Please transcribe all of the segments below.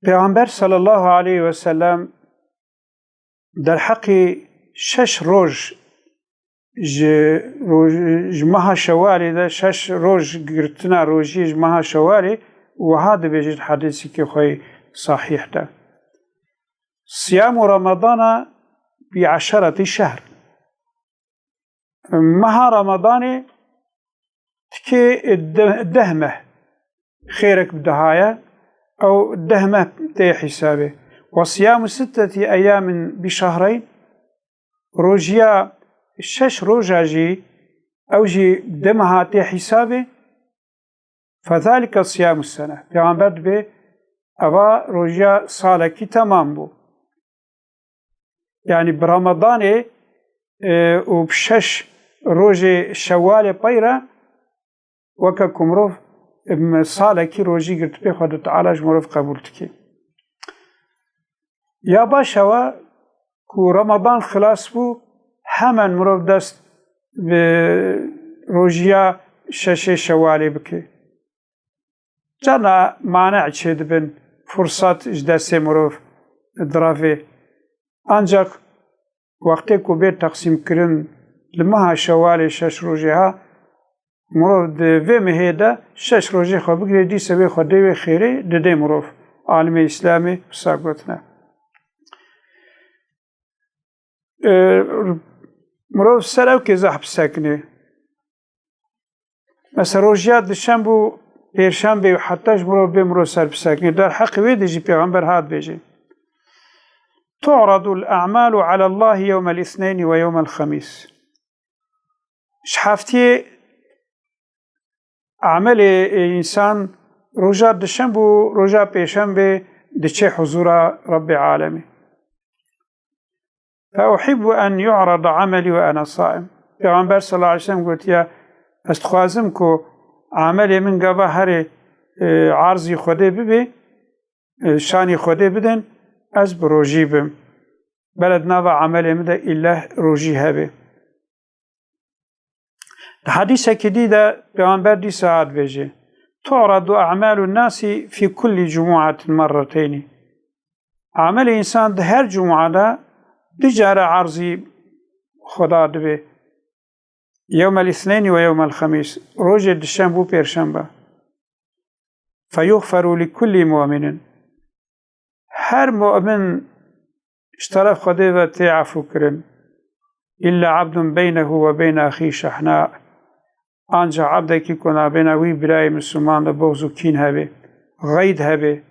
پیغمبر صلی الله علیه و سلم در حق 6 روز ماه شوالی ده 6 روز گرتنا روزی ماه شوالی و هذا بيجي حدیثی که خوی صحیح ده. صيام رمضان ب10 شهر. ماه رمضان تكي دهمه خيرك بدهاية أو دهمه تي حسابه. وصيام 6 أيام بشهرين روجيا 6 روجاجي أو جي دمها تي حسابه فذلك صيام السنة. پیغمبر به أبا روجيا صالكي تمام بو. يعني برمضان وبشش روجي شوال بيرة وكا كمروف صالكي روجي قلت بي خود تعالى جمروف قبولتكي يا باشوا كو رمضان خلاص بو همان مروف دست روجيا شش شوالي بكي جانا مانع چه دبن فرصات اجداسي مروف درافي ancak وقتی که به تقسیم کردن لماه شوال 6 روزه ها مرد و مهدا 6 روزه خواب بگیری دی سوی خودی و خیری دده مروف عالم اسلامی ساقطنا مروف سراو که زحب سکنه مثلا روزیات دشنبو پیرشنبه و حتیش مروف به مروف سر بسکنه در حق ویدی پیغمبر هاد بیجی تعرض الأعمال على الله يوم الاثنين ويوم الخميس. شحفتي عمل إنسان رجاء دشنبو رجاء بيشنبه دشي حضور رب العالمين. فأحب أن يعرض عملي وأنا صائم. پیغمبر صلى الله عليه وسلم قلت يا استخوازم كو عملي من قبل هر عرضي خده ببي شاني خده بدن از بروجي بم بلد نابع عمل مده إلا روجي هبه. الحديث كديدة پیغمبر دي ساعات بيجي تعرض أعمال الناس في كل جمعة مرتين. عمل إنسان ده هر جمعة ده دجار عرضي خدا دبه يوم الاثنين ويوم الخميس روجي الشنبو بيرشنبه فيغفر لكل مؤمن. هر مؤمن اشترف خده و تعفو کرن إلا عبد بينه وبين أخي شحناء آنجا عبده کی کنا بینوی برای مسلمان بغض کین هبه غید هبه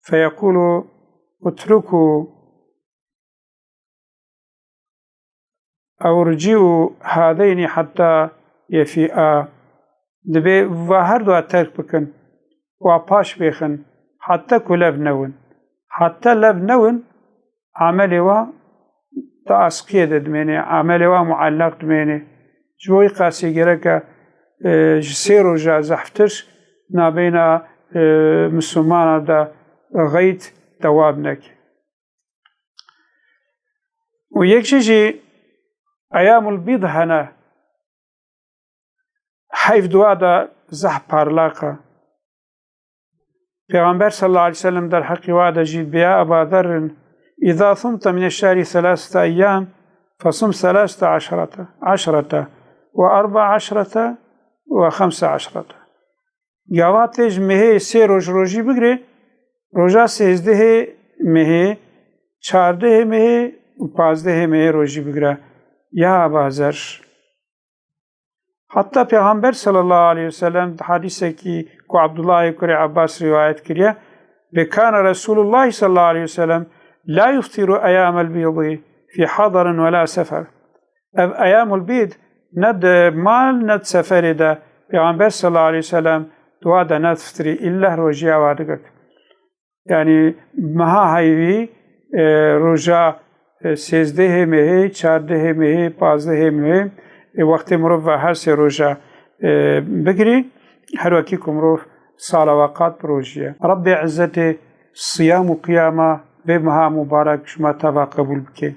فيقول اتركوا أو ارجعوا هذين حتى يفيئا دبي و هر دو ترک بکن و پاش بخن حتى كلاب نون حتى لب نون عملي و تأسقية دميني عملي و معلق دميني جوي قاسي جركا سيرو جا زحفتش نابينا مسلمان دا غيت توابنك ويكشي أيام البيض هنا حيف دوادا زح بارلاقا پیغمبر صلى الله عليه وسلم در حق وعد جيد بيا أبا ذر إذا صمت من الشهر 3 أيام فصم 13 و14 و15. جواتج مه 3 روز روزی بگیره روزا 13 مه 14 مه و 15 مه روزی بگیره یا أبا ذر. حتى پیغمبر صلى الله عليه وسلم حديثه كي كو عبد الله كري عباس رواية كريا بكان رسول الله صلى الله عليه وسلم لا يفطر أيام البيض في حضر ولا سفر. أيام البيض ند مال ند سفر ده پیغمبر صلى الله عليه وسلم دوادا ند فطري إلا روجيا وادقك يعني مها هايوي روجا 13 مه 14 مه 15 مه وقت مروف هر 3 روزه بگیری هر وقتی که مروف صلوات بروجیه رب عزت صيام و قیامه به مها مبارک شما توا قبول بکه.